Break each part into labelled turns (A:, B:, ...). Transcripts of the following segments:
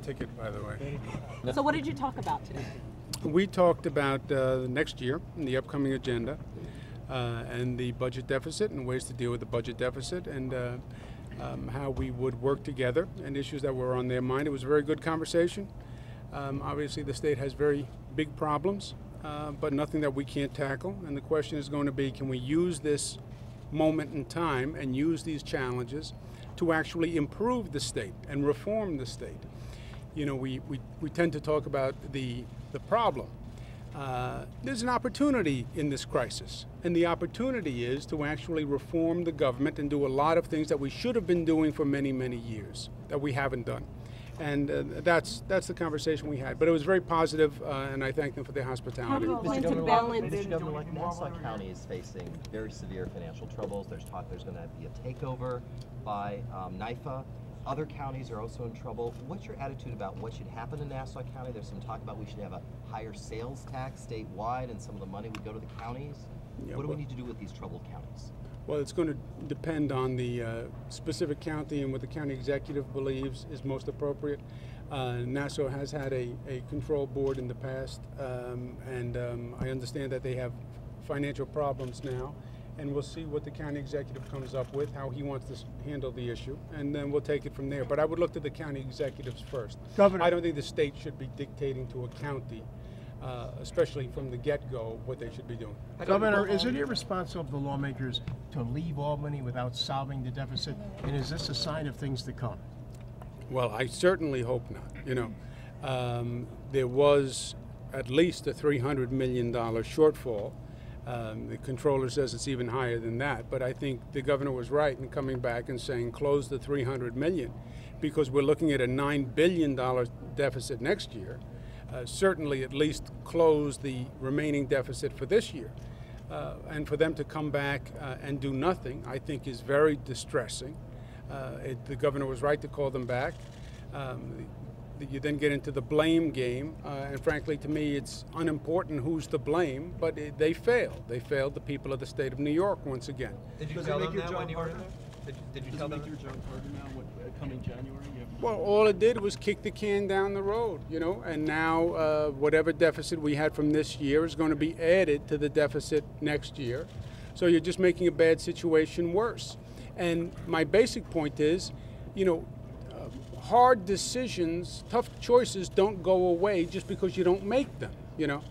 A: ticket, by the way.
B: So what did you talk about today?
A: We talked about next year, the upcoming agenda, and the budget deficit and ways to deal with the budget deficit, and how we would work together and issues that were on their mind. It was a very good conversation. Obviously, the state has very big problems, but nothing that we can't tackle. And the question is going to be, can we use this moment in time and use these challenges to actually improve the state and reform the state? You know, we tend to talk about the problem. There's an opportunity in this crisis, and the opportunity is to actually reform the government and do a lot of things that we should have been doing for many, many years that we haven't done. And that's the conversation we had. But it was very positive, and I thank them for their hospitality.
B: How do you plan to balance?
C: Mr. Governor, like Nassau County is facing very severe financial troubles. There's talk there's going to be a takeover by NIFA. Other counties are also in trouble. What's your attitude about what should happen in Nassau County? There's some talk about we should have a higher sales tax statewide, and some of the money would go to the counties.
A: Yeah,
C: what do we need to do with these troubled counties?
A: Well, it's going to depend on the specific county and what the county executive believes is most appropriate. Nassau has had a control board in the past, and I understand that they have financial problems now, and we'll see what the county executive comes up with, how he wants to handle the issue, and then we'll take it from there. But I would look to the county executives first.
D: Governor,
A: I don't think the state should be dictating to a county, especially from the get-go, what they should be doing.
D: Governor, is it irresponsible of the lawmakers to leave Albany without solving the deficit? And is this a sign of things to come?
A: Well, I certainly hope not. You know, there was at least a $300 million shortfall. The controller says it's even higher than that, but I think the governor was right in coming back and saying close the $300 million, because we're looking at a $9 billion deficit next year. Certainly at least close the remaining deficit for this year. And for them to come back and do nothing, I think is very distressing. The governor was right to call them back. You then get into the blame game, and frankly, to me, it's unimportant who's to blame, but they failed. They failed the people of the state of New York once again.
E: Did you tell them that when you were there? Did you tell them? Does it make your job harder now, coming January?
A: Well, all it did was kick the can down the road, you know, and now whatever deficit we had from this year is going to be added to the deficit next year. So you're just making a bad situation worse. And my basic point is, you know, hard decisions, tough choices don't go away just because you don't make them, you know.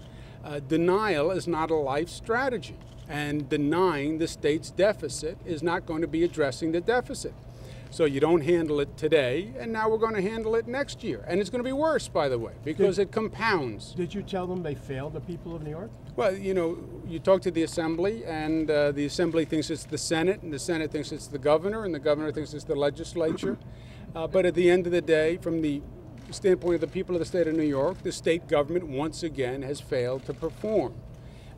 A: Denial is not a life strategy, and denying the state's deficit is not going to be addressing the deficit. So you don't handle it today, and now we're going to handle it next year. And it's going to be worse, by the way, because it compounds.
D: Did you tell them they failed the people of New York?
A: Well, you know, you talk to the Assembly, and the Assembly thinks it's the Senate, and the Senate thinks it's the governor, and the governor thinks it's the legislature. But at the end of the day, from the standpoint of the people of the state of New York, the state government once again has failed to perform.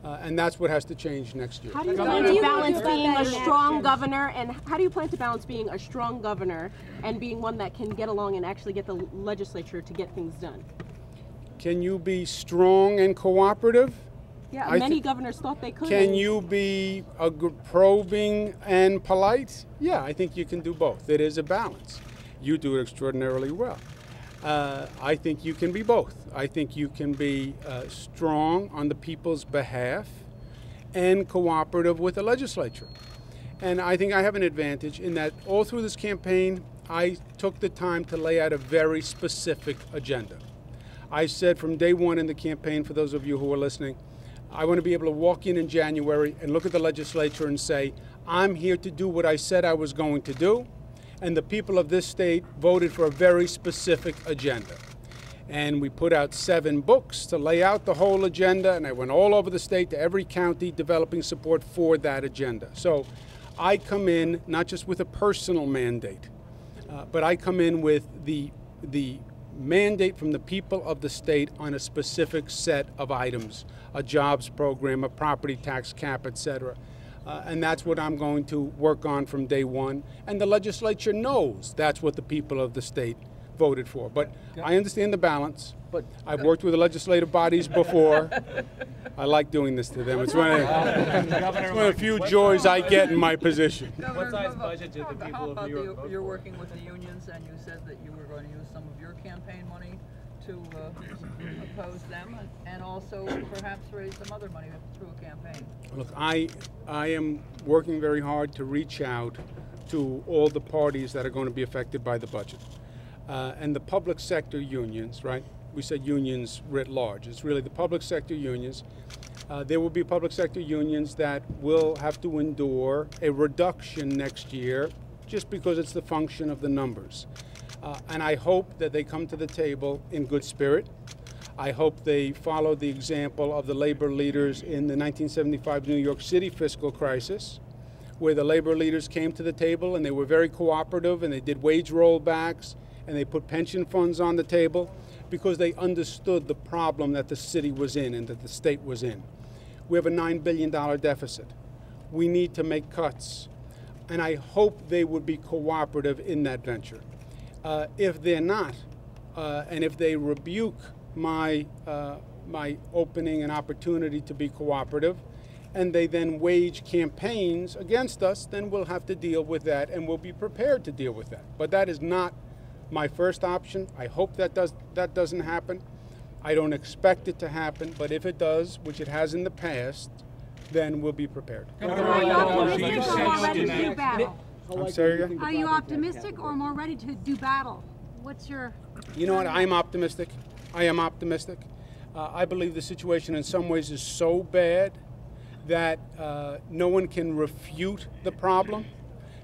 A: And that's what has to change next year.
B: How do you plan to balance being a strong governor, and how do you plan to balance being a strong governor and being one that can get along and actually get the legislature to get things done?
A: Can you be strong and cooperative?
B: Yeah, many governors thought they could.
A: Can you be probing and polite? Yeah, I think you can do both. It is a balance. You do it extraordinarily well. I think you can be both. I think you can be strong on the people's behalf and cooperative with the legislature. And I think I have an advantage in that all through this campaign, I took the time to lay out a very specific agenda. I said from day one in the campaign, for those of you who are listening, I want to be able to walk in January and look at the legislature and say, I'm here to do what I said I was going to do. And the people of this state voted for a very specific agenda. And we put out 7 books to lay out the whole agenda, and I went all over the state to every county developing support for that agenda. So I come in not just with a personal mandate, but I come in with the mandate from the people of the state on a specific set of items, a jobs program, a property tax cap, etc. And that's what I'm going to work on from day one. And the legislature knows that's what the people of the state voted for. But I understand the balance. But I've worked with the legislative bodies before. I like doing this to them. It's one of the few joys I get in my position.
E: What size budget did the people of New York vote for?
F: You're working with the unions, and you said that you were going to use some of your campaign money to oppose them and also perhaps raise some other money through a campaign?
A: Look, I am working very hard to reach out to all the parties that are going to be affected by the budget. And the public sector unions, right? We said unions writ large. It's really the public sector unions. There will be public sector unions that will have to endure a reduction next year just because it's the function of the numbers. And I hope that they come to the table in good spirit. I hope they follow the example of the labor leaders in the 1975 New York City fiscal crisis, where the labor leaders came to the table and they were very cooperative and they did wage rollbacks and they put pension funds on the table because they understood the problem that the city was in and that the state was in. We have a $9 billion deficit. We need to make cuts. And I hope they would be cooperative in that venture. If they're not, and if they rebuke my opening and opportunity to be cooperative, and they then wage campaigns against us, then we'll have to deal with that, and we'll be prepared to deal with that. But that is not my first option. I hope that doesn't happen. I don't expect it to happen, but if it does, which it has in the past, then we'll be prepared.
G: Are you optimistic or more ready to do battle?
A: I'm sorry again?
G: Are you optimistic or more ready to do battle? What's your...
A: You know what? I'm optimistic. I am optimistic. I believe the situation in some ways is so bad that no one can refute the problem.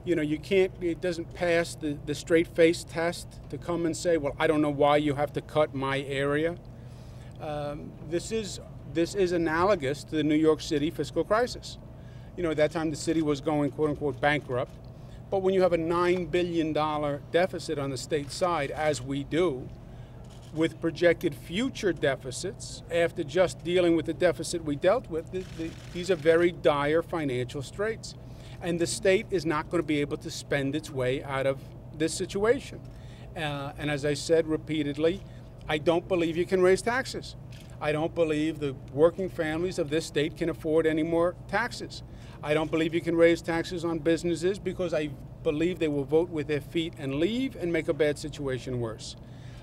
A: You know, you can't, it doesn't pass the straight face test to come and say, well, I don't know why you have to cut my area. This is analogous to the New York City fiscal crisis. You know, at that time the city was going, quote unquote, bankrupt. But when you have a $9 billion deficit on the state side, as we do, with projected future deficits, after just dealing with the deficit we dealt with, these are very dire financial straits. And the state is not going to be able to spend its way out of this situation. And as I said repeatedly, I don't believe you can raise taxes. I don't believe the working families of this state can afford any more taxes. I don't believe you can raise taxes on businesses because I believe they will vote with their feet and leave and make a bad situation worse.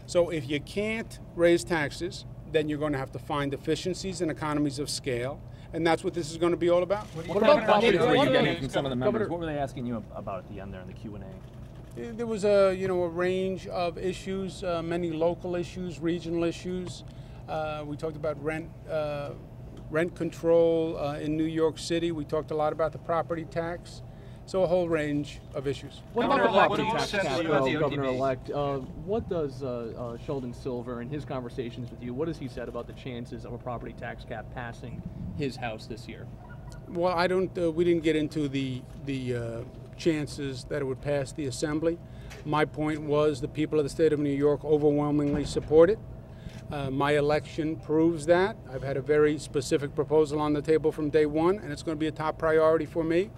A: So if you can't raise taxes, then you're going to have to find efficiencies and economies of scale. And that's what this is going to be all about.
H: What about questions were you getting from some of the members? What were they asking you about at the end there in the Q&A?
A: There was a range of issues, many local issues, regional issues. We talked about rent control in New York City. We talked a lot about the property tax. So a whole range of issues.
H: What about the property tax cap, Governor-elect? What does Sheldon Silver, in his conversations with you, what has he said about the chances of a property tax cap passing his House this year?
A: Well, I don't. We didn't get into the chances that it would pass the Assembly. My point was the people of the state of New York overwhelmingly support it. My election proves that. I've had a very specific proposal on the table from day one, and it's going to be a top priority for me.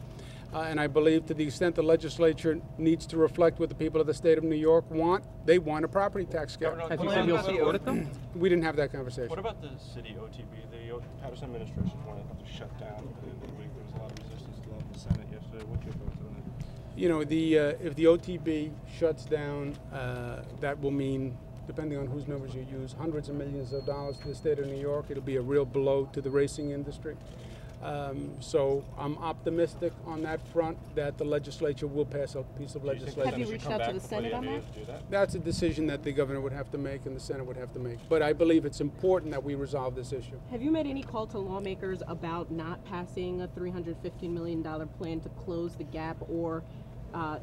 A: And I believe to the extent the legislature needs to reflect what the people of the state of New York want, they want a property tax cap.
H: Has he said he'll support it, though?
A: We didn't have that conversation.
I: What about the city OTB? The Patterson administration wanted to shut down the week. There was a lot of resistance to that in the Senate yesterday. What's your thoughts on that?
A: You know, if the OTB shuts down, that will mean, depending on whose numbers you use, hundreds of millions of dollars to the state of New York. It'll be a real blow to the racing industry. So I'm optimistic on that front that the legislature will pass a piece of legislation.
B: Have you reached out to the Senate on that?
A: That's a decision that the governor would have to make and the Senate would have to make. But I believe it's important that we resolve this issue.
B: Have you made any call to lawmakers about not passing a $315 million plan to close the gap or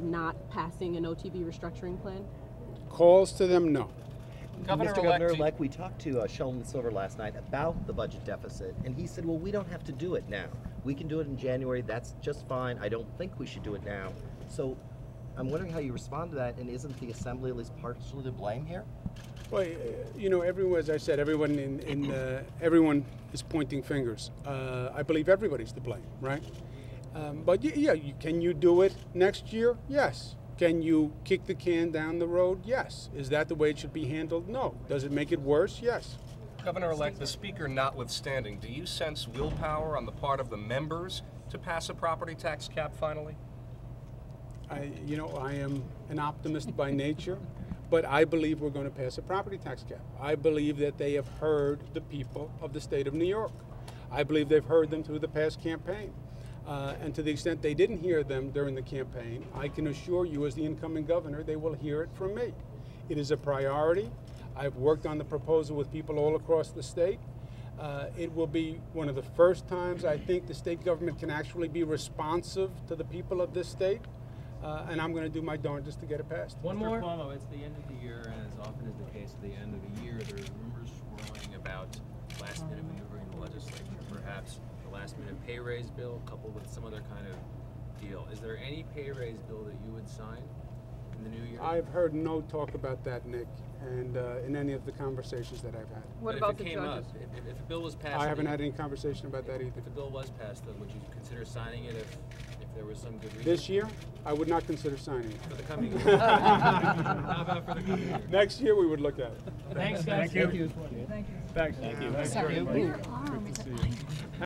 B: not passing an OTB restructuring plan?
A: Calls to them, no.
C: Mr. Governor-elect, we talked to Sheldon Silver last night about the budget deficit, and he said, well, we don't have to do it now. We can do it in January. That's just fine. I don't think we should do it now. So I'm wondering how you respond to that, and isn't the Assembly at least partially to blame here?
A: Well, you know, everyone, as I said, everyone everyone is pointing fingers. I believe everybody's to blame, right? But yeah, can you do it next year? Yes. Can you kick the can down the road? Yes. Is that the way it should be handled? No. Does it make it worse? Yes.
J: Governor-elect, the Speaker notwithstanding, do you sense willpower on the part of the members to pass a property tax cap finally?
A: I am an optimist by nature, But I believe we're going to pass a property tax cap. I believe that they have heard the people of the state of New York. I believe they've heard them through the past campaign. And to the extent they didn't hear them during the campaign, I can assure you as the incoming governor, they will hear it from me. It is a priority. I've worked on the proposal with people all across the state. It will be one of the first times I think the state government can actually be responsive to the people of this state. And I'm going to do my darndest to get it passed.
K: One more. Mr. Cuomo, it's the end of the year, and as often is the case at the end of the year, there's rumors swirling about last-minute maneuvering in the legislature, perhaps the last-minute pay raise bill coupled with some other kind of deal. Is there any pay raise bill that you would sign in the new year?
A: I've heard no talk about that, Nick, and in any of the conversations that I've had.
F: What
K: But
F: about
K: if
F: the
K: it came
F: judges?
K: up, if a bill was passed,
A: I haven't had any conversation about that either.
K: If a bill was passed, though, would you consider signing it if there was some good reason?
A: This year, I would not consider signing it.
K: For the coming year. How about for the coming year?
A: Next year, we would look at it.
K: Thanks, guys.
D: Thank you.
F: Thank you.
D: Thank you.
G: Your arm is a